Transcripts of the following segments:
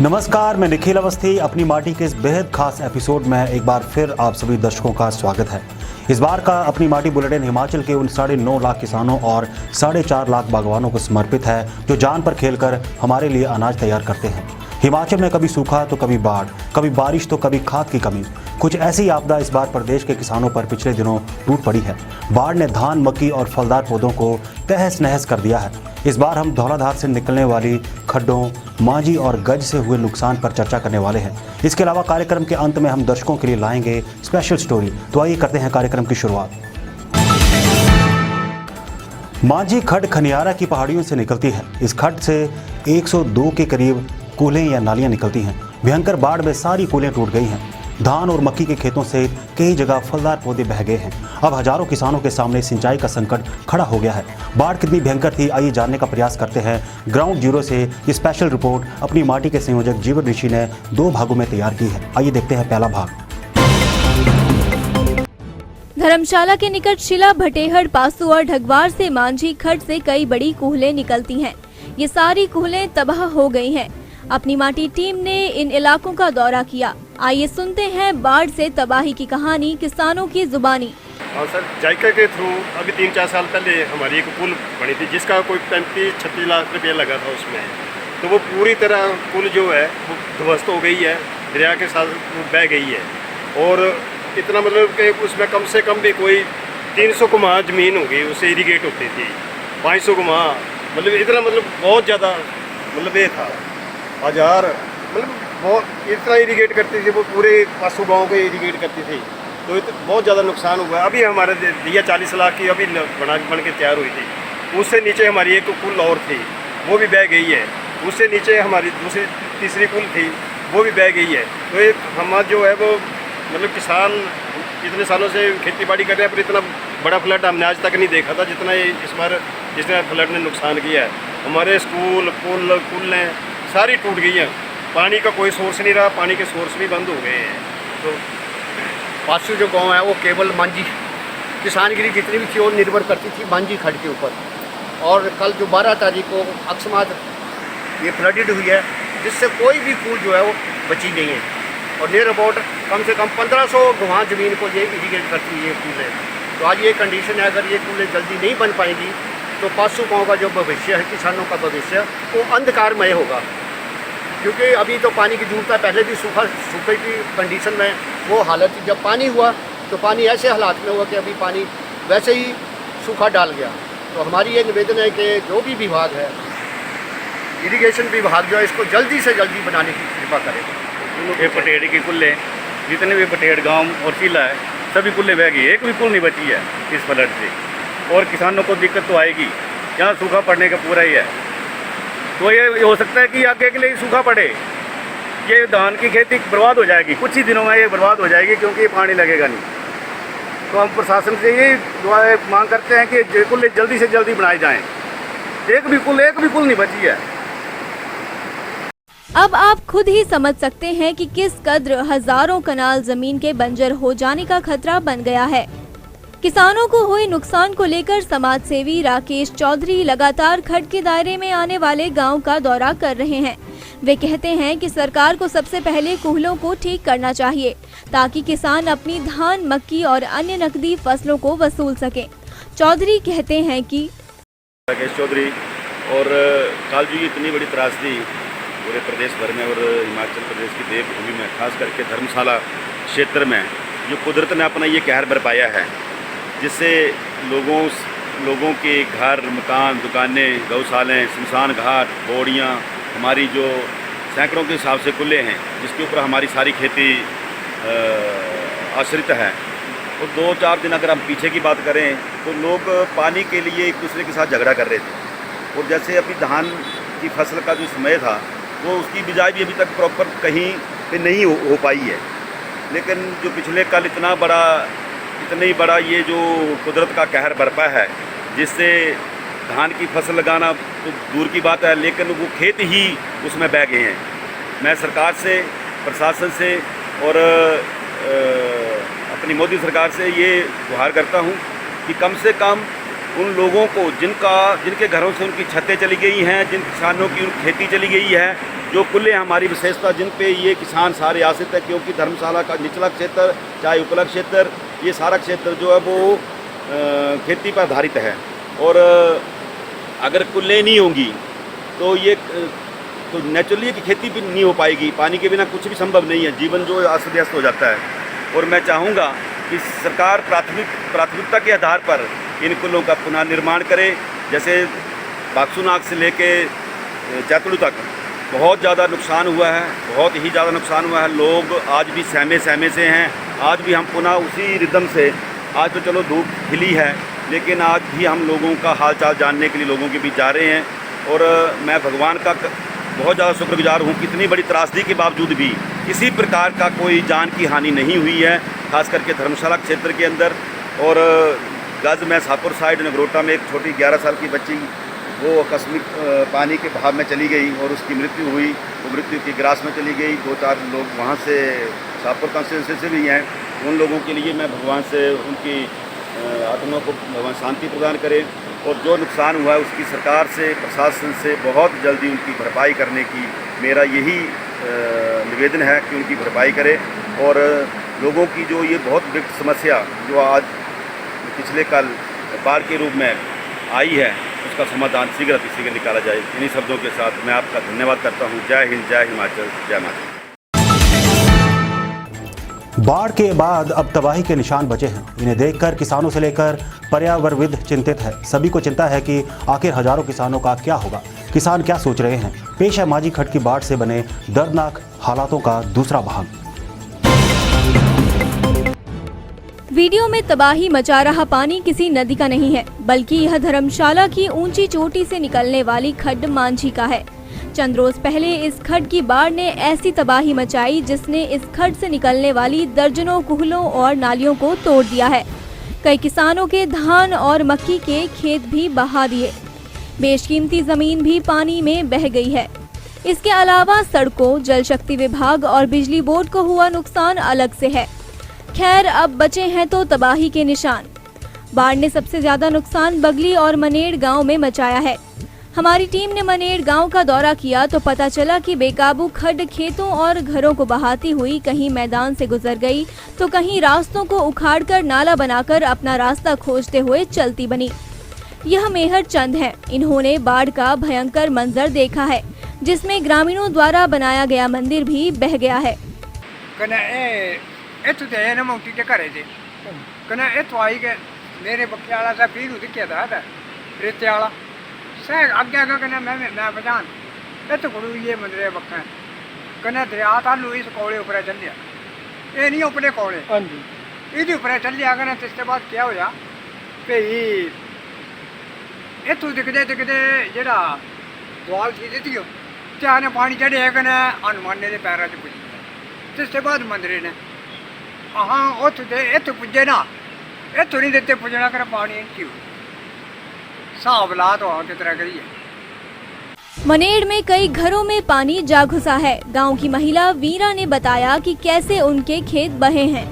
नमस्कार, मैं निखिल अवस्थी। अपनी माटी के इस बेहद खास एपिसोड में एक बार फिर आप सभी दर्शकों का स्वागत है। इस बार का अपनी माटी बुलेटिन हिमाचल के उन 9.5 लाख किसानों और 4.5 लाख बागवानों को समर्पित है जो जान पर खेलकर हमारे लिए अनाज तैयार करते हैं। हिमाचल में कभी सूखा तो कभी बाढ़, कभी बारिश तो कभी खाद की कमी। कुछ ऐसी आपदा इस बार प्रदेश के किसानों पर पिछले दिनों टूट पड़ी है। बाढ़ ने धान, मक्की और फलदार पौधों को तहस नहस कर दिया है। इस बार हम धौलाधार से निकलने वाली खड्डों, मांझी और गज से हुए नुकसान पर चर्चा करने वाले हैं। इसके अलावा कार्यक्रम के अंत में हम दर्शकों के लिए लाएंगे स्पेशल स्टोरी। तो आइए करते हैं कार्यक्रम की शुरुआत। मांझी खड्ड खनियारा की पहाड़ियों से निकलती है। इस खड्ड से 102 के करीब कूलें या नालियां निकलती हैं। भयंकर बाढ़ में सारी कूलें टूट गई हैं। धान और मक्की के खेतों से कई जगह फलदार पौधे बह गए हैं। अब हजारों किसानों के सामने सिंचाई का संकट खड़ा हो गया है। बाढ़ कितनी भयंकर थी, आइए जानने का प्रयास करते हैं। ग्राउंड जीरो से ये स्पेशल रिपोर्ट अपनी माटी के संयोजक जीवन ऋषि ने 2 भागों में तैयार की है। आइए देखते हैं पहला भाग। धर्मशाला के निकट शिला, भटेहड़, पासू और ढगवार से मांझी खड्ड से कई बड़ी कूहलें निकलती हैं। ये सारी कूहलें तबाह हो गई हैं। अपनी माटी टीम ने इन इलाकों का दौरा किया। आइए सुनते हैं बाढ़ से तबाही की कहानी किसानों की जुबानी। हाँ सर, जायका के थ्रू अभी 3-4 साल पहले हमारी एक पुल बनी थी जिसका कोई 35-36 लाख रुपया लगा था उसमें। तो वो पूरी तरह पुल जो है वो ध्वस्त हो गई है, दरिया के साथ बह गई है। और इतना मतलब कि उसमें कम से कम भी कोई 300 गुमा ज़मीन हो गई, उससे इरीगेट होती थी। 500 गुमा मतलब इतना बहुत ज़्यादा ये था, 1000 बहुत इतना इरीगेट करती थी वो, पूरे पासू गाँव को इरीगेट करती थी। तो बहुत ज़्यादा नुकसान हुआ। अभी हमारे दिया 40 लाख की अभी बन के तैयार हुई थी। उससे नीचे हमारी एक पुल और थी, वो भी बह गई है। उससे नीचे हमारी तीसरी पुल थी, वो भी बह गई है। तो ये हमारा जो है वो किसान इतने सालों से खेती बाड़ी कर रहे हैं, पर इतना बड़ा फ्लड हमने आज तक नहीं देखा था जितना ये इस बार जिसने फ्लड ने नुकसान किया है। हमारे स्कूल, पुलें सारी टूट गई हैं। पानी का कोई सोर्स नहीं रहा, पानी के सोर्स भी बंद हो गए हैं। तो पासू जो गांव है वो केवल मांझी किसानगिरी जितनी भी थी वो निर्भर करती थी मांझी खड्ड के ऊपर। और कल जो 12 तारीख को अकस्मात ये फ्लडेड हुई है, जिससे कोई भी कूल जो है वो बची नहीं है। और नियर अबाउट कम से कम 1500 गुहा ज़मीन को ये इरीगेट करती है ये कूलें। तो आज ये कंडीशन है, अगर ये कूलें जल्दी नहीं बन पाएंगी तो पासू गाँव का जो भविष्य है, किसानों का भविष्य, वो अंधकारमय होगा। क्योंकि अभी तो पानी की जरूरत है, पहले भी सूखे की कंडीशन में वो हालत थी। जब पानी हुआ तो पानी ऐसे हालात में हुआ कि अभी पानी वैसे ही सूखा डाल गया। तो हमारी ये निवेदन है कि जो भी विभाग है, इरिगेशन विभाग जो है, इसको जल्दी से जल्दी बनाने की कृपा करें। ये पटेड़ की कुल्ले, जितने भी पटेड़ गांव और शिला है, सभी कुल्ले बह गई। एक भी पुल नहीं बची है इस फ्लड से। और किसानों को दिक्कत तो आएगी, यहाँ सूखा पड़ने का पूरा ही है। तो ये हो सकता है कि आगे के लिए सूखा पड़े, ये धान की खेती बर्बाद हो जाएगी। कुछ ही दिनों में ये बर्बाद हो जाएगी, क्योंकि पानी लगेगा नहीं। तो हम प्रशासन से ये मांग करते हैं कि कुल्ले जल्दी से जल्दी बनाए जाएं। एक भी पुल नहीं बची है। अब आप खुद ही समझ सकते हैं कि किस कद्र हजारों कनाल जमीन के बंजर हो जाने का खतरा बन गया है। किसानों को हुए नुकसान को लेकर समाज सेवी राकेश चौधरी लगातार खड्ड के दायरे में आने वाले गांव का दौरा कर रहे हैं। वे कहते हैं कि सरकार को सबसे पहले कूहलों को ठीक करना चाहिए ताकि किसान अपनी धान, मक्की और अन्य नकदी फसलों को वसूल सकें। चौधरी कहते हैं कि राकेश चौधरी और काल जी इतनी बड़ी त्रासदी पूरे प्रदेश भर में और हिमाचल प्रदेश की देवभूमि में, खास करके धर्मशाला क्षेत्र में जो कुदरत ने अपना ये कहर बरपाया है, जिससे लोगों के घर, मकान, दुकानें, गौशालें, शमशान घाट, बोड़ियाँ, हमारी जो सैकड़ों के हिसाब से कुल्ले हैं जिसके ऊपर हमारी सारी खेती आश्रित है। और 2-4 दिन अगर हम पीछे की बात करें तो लोग पानी के लिए एक दूसरे के साथ झगड़ा कर रहे थे। और जैसे अभी धान की फसल का जो समय था वो उसकी बिजाई भी अभी तक प्रॉपर कहीं पे नहीं हो पाई है। लेकिन जो पिछले कल इतना ही बड़ा ये जो कुदरत का कहर बरपा है, जिससे धान की फसल लगाना तो दूर की बात है, लेकिन वो खेत ही उसमें बह गए हैं। मैं सरकार से, प्रशासन से और अपनी मोदी सरकार से ये गुहार करता हूँ कि कम से कम उन लोगों को जिनके घरों से उनकी छतें चली गई हैं, जिन किसानों की खेती चली गई है, जो कुल्ले हमारी विशेषता जिन पे ये किसान सारे आश्रित है, क्योंकि धर्मशाला का निचला क्षेत्र चाहे उपला क्षेत्र, ये सारा क्षेत्र जो है वो खेती पर आधारित है। और अगर कुल्ले नहीं होंगी तो ये तो नेचुरली की खेती भी नहीं हो पाएगी। पानी के बिना कुछ भी संभव नहीं है, जीवन जो अस्त व्यस्त हो जाता है। और मैं चाहूँगा कि सरकार प्राथमिकता के आधार पर इन कुल्लों का पुनः निर्माण करे। जैसे बाक्सूनाग से लेके जैतड़ू तक बहुत ज़्यादा नुकसान हुआ है, बहुत ही ज़्यादा नुकसान हुआ है। लोग आज भी सहमे से हैं। आज भी हम पुनः उसी रिदम से, आज तो चलो धूप खिली है, लेकिन आज भी हम लोगों का हाल चाल जानने के लिए लोगों के बीच जा रहे हैं। और मैं भगवान का बहुत ज़्यादा शुक्रगुजार हूँ कि इतनी बड़ी त्रासदी के बावजूद भी किसी प्रकार का कोई जान की हानि नहीं हुई है, खास करके धर्मशाला क्षेत्र के अंदर। और गज में शाहपुर साइड नगरोटा में एक छोटी 11 साल की बच्ची वो आकस्मिक पानी के बहाव में चली गई और उसकी मृत्यु हुई। वो मृत्यु की ग्रास में चली गई। 2-4 लोग वहाँ से शाहपुर कॉन्स्टिट्यूंसी से भी हैं। उन लोगों के लिए मैं भगवान से उनकी आत्मा को भगवान शांति प्रदान करे। और जो नुकसान हुआ है उसकी सरकार से, प्रशासन से बहुत जल्दी उनकी भरपाई करने की मेरा यही निवेदन है कि उनकी भरपाई करे। और लोगों की जो ये बहुत विकट समस्या जो आज पिछले कल बाढ़ के रूप में आई है, उसका समाधान शीघ्र निकाला जाए। इन्हीं शब्दों के साथ मैं आपका धन्यवाद करता हूँ। जय हिंद, जय हिमाचल, जय हिमाचल। बाढ़ के बाद अब तबाही के निशान बचे हैं। इन्हें देखकर किसानों से लेकर पर्यावरणविद चिंतित है। सभी को चिंता है कि आखिर हजारों किसानों का क्या होगा, किसान क्या सोच रहे हैं। पेश है माझी खड्ड की बाढ़ से बने दर्दनाक हालातों का दूसरा भाग। वीडियो में तबाही मचा रहा पानी किसी नदी का नहीं है, बल्कि यह धर्मशाला की ऊंची चोटी से निकलने वाली खड्ड मांझी का है। चंद रोज पहले इस खड्ड की बाढ़ ने ऐसी तबाही मचाई जिसने इस खड्ड से निकलने वाली दर्जनों कूहलों और नालियों को तोड़ दिया है। कई किसानों के धान और मक्की के खेत भी बहा दिए। बेशकीमती जमीन भी पानी में बह गई है। इसके अलावा सड़कों, जल शक्ति विभाग और बिजली बोर्ड को हुआ नुकसान अलग से है। खैर, अब बचे हैं तो तबाही के निशान। बाढ़ ने सबसे ज्यादा नुकसान बगली और मनेड़ गांव में मचाया है। हमारी टीम ने मनेड़ गांव का दौरा किया तो पता चला कि बेकाबू खड्ड खेतों और घरों को बहाती हुई कहीं मैदान से गुजर गई तो कहीं रास्तों को उखाड़कर नाला बनाकर अपना रास्ता खोजते हुए चलती बनी। यह मेहर चंद है। इन्होंने बाढ़ का भयंकर मंजर देखा है, जिसमें ग्रामीणों द्वारा बनाया गया मंदिर भी बह गया है। मेरे बक्के वाला सा पीर दिखा था रेते वाला सह अग्गे कने मैं बजान इत गुरु ये मंदिर बक्का कने दरिया तालू इस कोले ऊपर चल लिया। ये नहीं अपने कोले हाँ जी इहदे ऊपर चल लिया कने इसके बाद क्या होया भई इतों दिखदे जेड़ा द्वाल थी दी त्याने पानी चढ़े कने हनुमान दे पैरों च पुजी। इसके बाद मंदिर ने हाँ उत्थे इत्थों पुजे ना इत्थों नहीं देते पुजना कर पानी क्यों हिसाब ला तो किस तरह करिए। मनेड़ में कई घरों में पानी जा घुसा है। गांव की महिला वीरा ने बताया कि कैसे उनके खेत बहे हैं।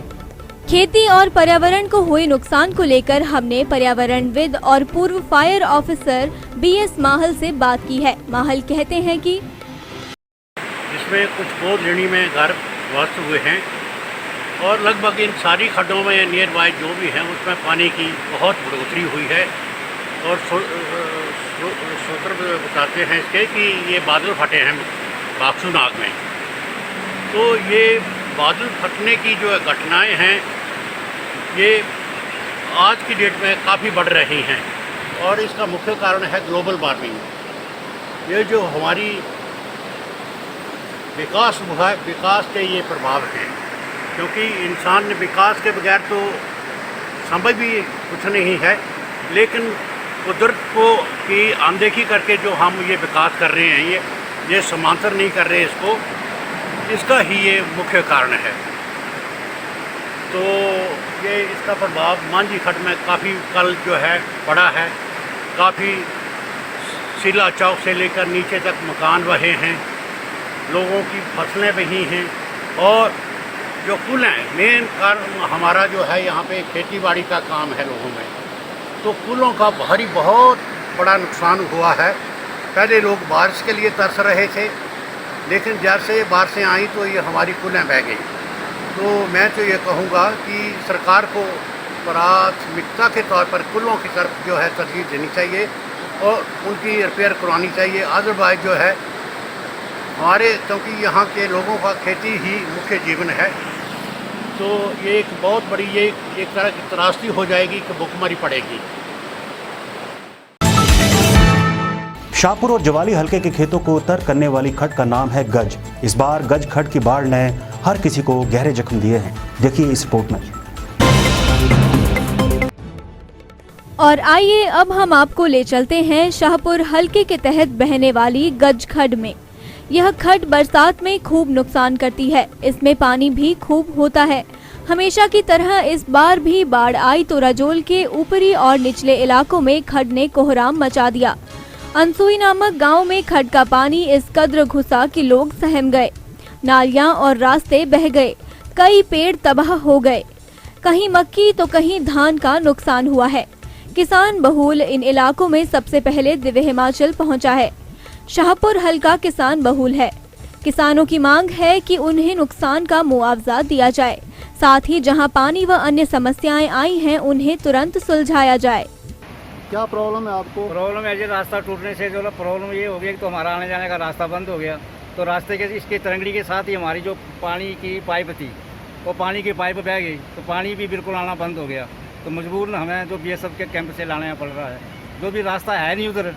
खेती और पर्यावरण को हुए नुकसान को लेकर हमने पर्यावरणविद और पूर्व फायर ऑफिसर BS माहल से बात की है। माहल कहते हैं कि इसमें कुछ बहुत श्रेणी में घर ध्वस्त हुए हैं और लगभग इन सारी खड्डों में नियर बाय जो भी हैं उसमें पानी की बहुत बढ़ोतरी हुई है। और सूत्र बताते हैं इसके कि ये बादल फटे हैं बाक्सूनाग में। तो ये बादल फटने की जो घटनाएं हैं ये आज की डेट में काफ़ी बढ़ रही हैं और इसका मुख्य कारण है ग्लोबल वार्मिंग। ये जो हमारी विकास हुआ है, विकास के ये प्रभाव हैं, क्योंकि इंसान ने विकास के बगैर तो संभव भी कुछ नहीं है। लेकिन कुदरत को की अनदेखी करके जो हम ये विकास कर रहे हैं, ये समांतर नहीं कर रहे इसको, इसका ही ये मुख्य कारण है। तो ये इसका प्रभाव मांझी खड्ड में काफ़ी कल जो है पड़ा है। काफ़ी सिला चौक से लेकर नीचे तक मकान बहे हैं, लोगों की फसलें बही हैं और जो पुल हैं, मेन कारण हमारा जो है यहाँ पे खेती बाड़ी का काम है लोगों में, तो पुलों का बहुत बड़ा नुकसान हुआ है। पहले लोग बारिश के लिए तरस रहे थे, लेकिन जैसे बारिशें आई तो ये हमारी पुलें बह गई। तो मैं तो ये कहूँगा कि सरकार को प्राथमिकता के तौर पर पुलों की तरफ जो है तरजीह देनी चाहिए और उनकी रिपेयर करवानी चाहिए। अदरवाइज जो है हमारे, क्योंकि यहाँ के लोगों का खेती ही मुख्य जीवन है, तो ये एक बहुत बड़ी ये एक तरह की त्रासदी हो जाएगी कि भुखमरी पड़ेगी। शाहपुर और जवाली हलके के खेतों को तर करने वाली खड्ड का नाम है गज। इस बार गज खड्ड की बाढ़ ने हर किसी को गहरे जख्म दिए हैं। देखिए इस रिपोर्ट में। और आइए अब हम आपको ले चलते हैं शाहपुर हलके के तहत बहने वाली गज खड्ड में। यह खड्ड बरसात में खूब नुकसान करती है। इसमें पानी भी खूब होता है। हमेशा की तरह इस बार भी बाढ़ आई तो रजोल के ऊपरी और निचले इलाकों में खड्ड ने कोहराम मचा दिया। अनसुई नामक गांव में खड्ड का पानी इस कद्र घुसा कि लोग सहम गए। नालियां और रास्ते बह गए। कई पेड़ तबाह हो गए। कहीं मक्की तो कहीं धान का नुकसान हुआ है। किसान बहुल इन इलाकों में सबसे पहले दिव्य हिमाचल पहुंचा है। शाहपुर हल्का किसान बहुल है। किसानों की मांग है कि उन्हें नुकसान का मुआवजा दिया जाए। साथ ही जहां पानी व अन्य समस्याएं आई हैं उन्हें तुरंत सुलझाया जाए। क्या प्रॉब्लम है आपको? प्रॉब्लम है जी, रास्ता टूटने से जो प्रॉब्लम ये हो गया कि तो हमारा आने जाने का रास्ता बंद हो गया। तो रास्ते के इसके तरंगड़ी के साथ ही हमारी जो पानी की पाइप थी वो पानी की पाइप बह गई, तो पानी भी बिल्कुल आना बंद हो गया। तो मजबूरन हमें जो BSF के कैंप से लाना पड़ रहा है। जो भी रास्ता है नहीं उधर,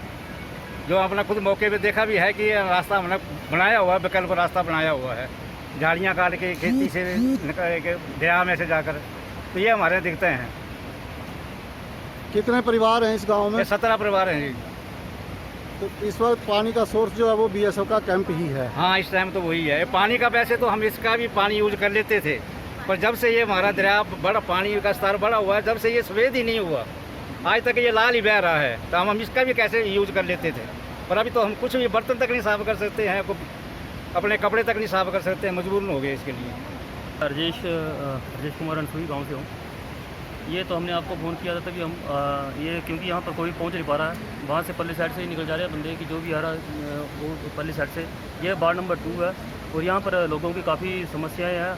जो अपना खुद मौके पे देखा भी है कि ये रास्ता हमने बनाया हुआ है, विकल्प रास्ता बनाया हुआ है, झाड़ियाँ काट के खेती से दरिया में से जाकर, तो ये हमारे दिखते हैं। कितने परिवार हैं इस गांव में? 17 परिवार हैं जी। तो इस वक्त पानी का सोर्स जो है वो BSF का कैंप ही है। हाँ, इस टाइम तो वही है। पानी का वैसे तो हम इसका भी पानी यूज कर लेते थे, पर जब से ये हमारा दरिया बड़ा, पानी का स्तर बड़ा हुआ है, जब से ये सफेद ही नहीं हुआ, आज तक ये लाल ही बह रहा है, तो हम इसका भी कैसे यूज कर लेते थे। पर अभी तो हम कुछ भी बर्तन तक नहीं साफ कर सकते हैं, अपने कपड़े तक नहीं साफ कर सकते हैं, मजबूर हो गए इसके लिए। राजेश कुमार अनसुई गांव से हूँ। ये तो हमने आपको फ़ोन किया था तभी हम ये, क्योंकि यहाँ पर कोई पहुँच नहीं पा रहा है। वहाँ से पल्ली साइड से ही निकल जा रहे हैं बंदे की, जो भी आ रहा है वो पल्ली साइड से। ये वार्ड नंबर 2 है और यहाँ पर लोगों की काफ़ी समस्याएं हैं।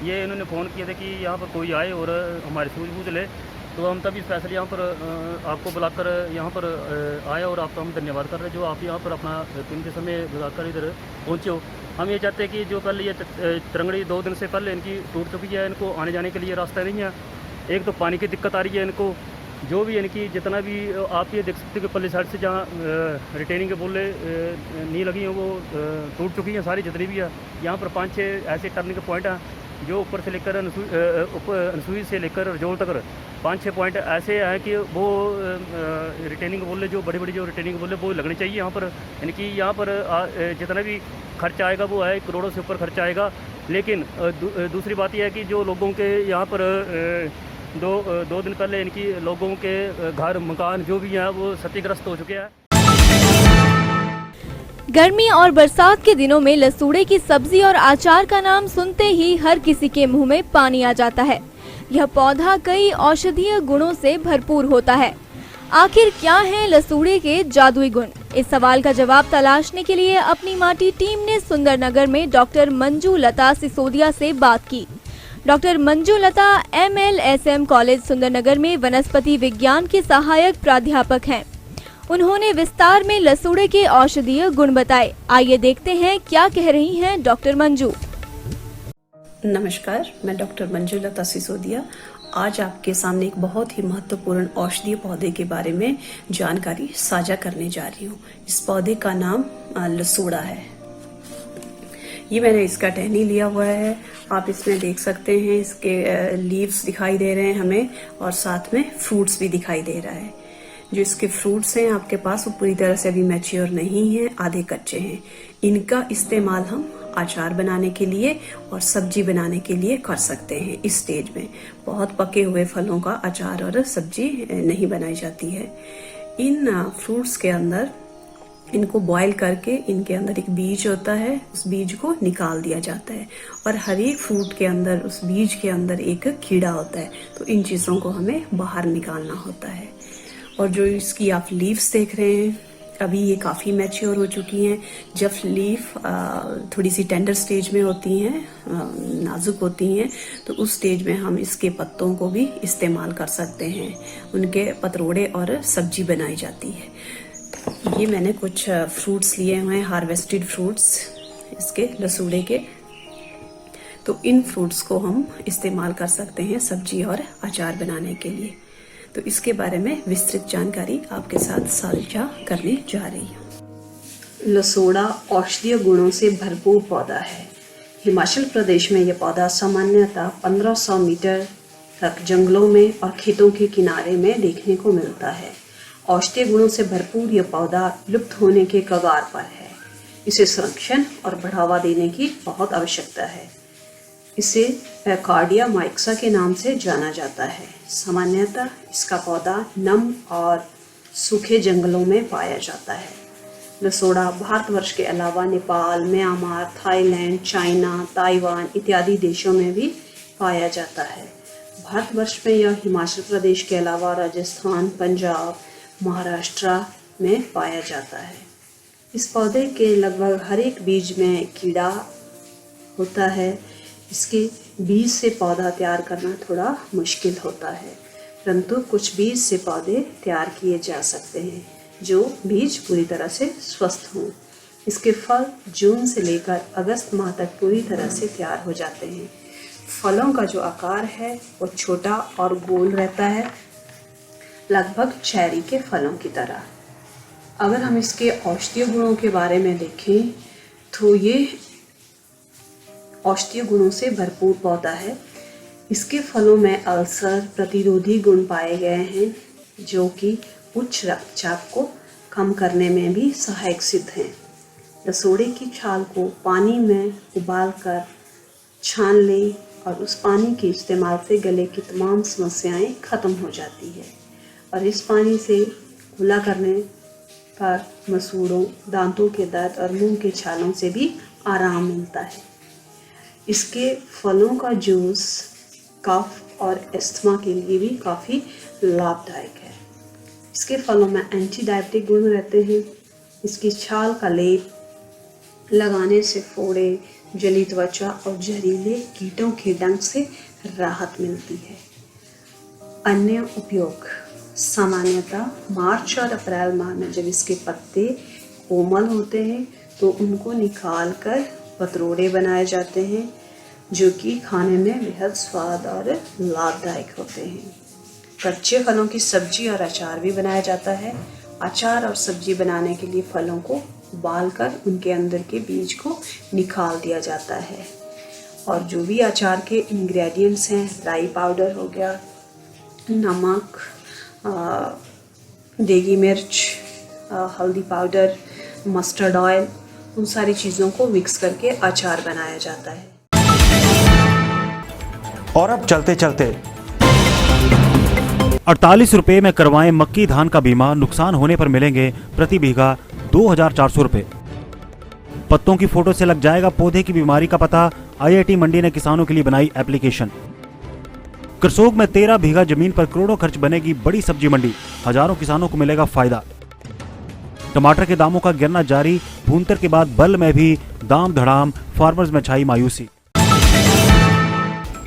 ये इन्होंने फ़ोन किया था कि यहाँ पर कोई आए और हमारी सूझबूझ ले, तो हम तभी स्पेशल यहाँ पर आपको बुलाकर यहाँ पर आए और आपका हम धन्यवाद कर रहे हैं जो आप यहाँ पर अपना कीमती समय बुलाकर इधर पहुँचे हो। हम ये चाहते हैं कि जो कल ये तरंगड़ी 2 दिन से पहले इनकी टूट चुकी है, इनको आने जाने के लिए रास्ता नहीं है। एक तो पानी की दिक्कत आ रही है इनको, जो भी इनकी जितना भी आप ये देख सकते हो कि पल्ली साइड से जहाँ रिटेनिंग के बोले नहीं लगी हैं वो टूट चुकी हैं सारी जितनी भी है। यहाँ पर 5-6 ऐसे टर्निंग पॉइंट हैं जो ऊपर से लेकर अनसुई से लेकर रजोल तक 5-6 पॉइंट ऐसे हैं कि वो रिटेनिंग बोले जो बड़ी बड़ी जो रिटेनिंग बोले वो लगनी चाहिए यहाँ पर। इनकी यहाँ पर जितना भी खर्चा आएगा वो है करोड़ों से ऊपर खर्चा आएगा। लेकिन दूसरी बात यह है कि जो लोगों के यहाँ पर दो दिन पहले इनकी लोगों के घर मकान जो भी हैं वो क्षतिग्रस्त हो चुके हैं। गर्मी और बरसात के दिनों में लसूड़े की सब्जी और अचार का नाम सुनते ही हर किसी के मुंह में पानी आ जाता है। यह पौधा कई औषधीय गुणों से भरपूर होता है। आखिर क्या हैं लसूड़े के जादुई गुण? इस सवाल का जवाब तलाशने के लिए अपनी माटी टीम ने सुंदरनगर में डॉक्टर मंजू लता सिसोदिया से बात की। डॉक्टर मंजू लता MLSM कॉलेज सुंदरनगर में वनस्पति विज्ञान की सहायक प्राध्यापक हैं। उन्होंने विस्तार में लसूड़े के औषधीय गुण बताए। आइए देखते हैं क्या कह रही हैं डॉक्टर मंजू। नमस्कार, मैं डॉक्टर मंजू लता सिसोदिया आज आपके सामने एक बहुत ही महत्वपूर्ण औषधीय पौधे के बारे में जानकारी साझा करने जा रही हूँ। इस पौधे का नाम लसूड़ा है। ये मैंने इसका टहनी लिया हुआ है। आप इसमें देख सकते हैं इसके लीव्स दिखाई दे रहे हैं हमें और साथ में फ्रूट्स भी दिखाई दे रहा है। जो इसके फ्रूट्स हैं आपके पास वो पूरी तरह से अभी मैच्योर नहीं है, आधे कच्चे हैं। इनका इस्तेमाल हम अचार बनाने के लिए और सब्जी बनाने के लिए कर सकते हैं। इस स्टेज में बहुत पके हुए फलों का अचार और सब्जी नहीं बनाई जाती है। इन फ्रूट्स के अंदर इनको बॉईल करके इनके अंदर एक बीज होता है, उस बीज को निकाल दिया जाता है और हर एक फ्रूट के अंदर उस बीज के अंदर एक कीड़ा होता है, तो इन चीजों को हमें बाहर निकालना होता है। और जो इसकी आप लीव्स देख रहे हैं अभी ये काफ़ी मैच्योर हो चुकी हैं। जब लीफ थोड़ी सी टेंडर स्टेज में होती हैं, नाजुक होती हैं, तो उस स्टेज में हम इसके पत्तों को भी इस्तेमाल कर सकते हैं। उनके पतरोड़े और सब्जी बनाई जाती है। ये मैंने कुछ फ्रूट्स लिए हुए हैं, हार्वेस्टेड फ्रूट्स इसके लसूड़े के। तो इन फ्रूट्स को हम इस्तेमाल कर सकते हैं सब्जी और अचार बनाने के लिए। तो इसके बारे में विस्तृत जानकारी आपके साथ साझा करने जा रही हूँ। लसोड़ा औषधीय गुणों से भरपूर पौधा है। हिमाचल प्रदेश में यह पौधा सामान्यतः 1500 मीटर तक जंगलों में और खेतों के किनारे में देखने को मिलता है। औषधीय गुणों से भरपूर यह पौधा लुप्त होने के कगार पर है। इसे संरक्षण और बढ़ावा देने की बहुत आवश्यकता है। इसे पैकार्डिया माइक्सा के नाम से जाना जाता है। सामान्यतः इसका पौधा नम और सूखे जंगलों में पाया जाता है। लसोड़ा भारतवर्ष के अलावा Nepal, Myanmar, Thailand, China, Taiwan इत्यादि देशों में भी पाया जाता है। भारतवर्ष में यह हिमाचल प्रदेश के अलावा राजस्थान, पंजाब, महाराष्ट्र में पाया जाता है। इस पौधे के लगभग हर एक बीज में कीड़ा होता है। इसके बीज से पौधा तैयार करना थोड़ा मुश्किल होता है, परंतु कुछ बीज से पौधे तैयार किए जा सकते हैं जो बीज पूरी तरह से स्वस्थ हों। इसके फल जून से लेकर अगस्त माह तक पूरी तरह से तैयार हो जाते हैं। फलों का जो आकार है वो छोटा और गोल रहता है, लगभग चेरी के फलों की तरह। अगर हम इसके औषधीय गुणों के बारे में देखें तो ये औषधीय गुणों से भरपूर पौधा है। इसके फलों में अल्सर प्रतिरोधी गुण पाए गए हैं जो कि उच्च रक्तचाप को कम करने में भी सहायक सिद्ध हैं। लसोड़े की छाल को पानी में उबालकर छान लें और उस पानी के इस्तेमाल से गले की तमाम समस्याएं खत्म हो जाती है। और इस पानी से कुल्ला करने पर मसूड़ों, दांतों के दर्द और मुंह के छालों से भी आराम मिलता है। इसके फलों का जूस कफ और अस्थमा के लिए भी काफ़ी लाभदायक है। इसके फलों में एंटी डायबिटिक गुण रहते हैं। इसकी छाल का लेप लगाने से फोड़े, जली त्वचा और जहरीले कीटों के डंक से राहत मिलती है। अन्य उपयोग सामान्यतः मार्च और अप्रैल माह में जब इसके पत्ते कोमल होते हैं तो उनको निकालकर पतरोड़े बनाए जाते हैं जो कि खाने में बेहद स्वाद और लाभदायक होते हैं। कच्चे फलों की सब्जी और अचार भी बनाया जाता है। अचार और सब्जी बनाने के लिए फलों को उबालकर उनके अंदर के बीज को निकाल दिया जाता है। और जो भी अचार के इंग्रेडिएंट्स हैं, राई पाउडर हो गया, नमक, देगी मिर्च, हल्दी पाउडर, मस्टर्ड ऑयल, उन सारी चीज़ों को मिक्स करके अचार बनाया जाता है। और अब चलते चलते 48 रुपए में करवाएं मक्की धान का बीमा। नुकसान होने पर मिलेंगे प्रति बीघा 2400 रुपए। पत्तों की फोटो से लग जाएगा पौधे की बीमारी का पता। IIT मंडी ने किसानों के लिए बनाई एप्लीकेशन। करसोग में 13 बीघा जमीन पर करोड़ों खर्च बनेगी बड़ी सब्जी मंडी। हजारों किसानों को मिलेगा फायदा। टमाटर के दामों का गिरना जारी। भूंतर के बाद बल में भी दाम धड़ाम। फार्मर्स में छाई मायूसी।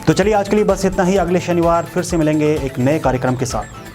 तो चलिए आज के लिए बस इतना ही। अगले शनिवार फिर से मिलेंगे एक नए कार्यक्रम के साथ।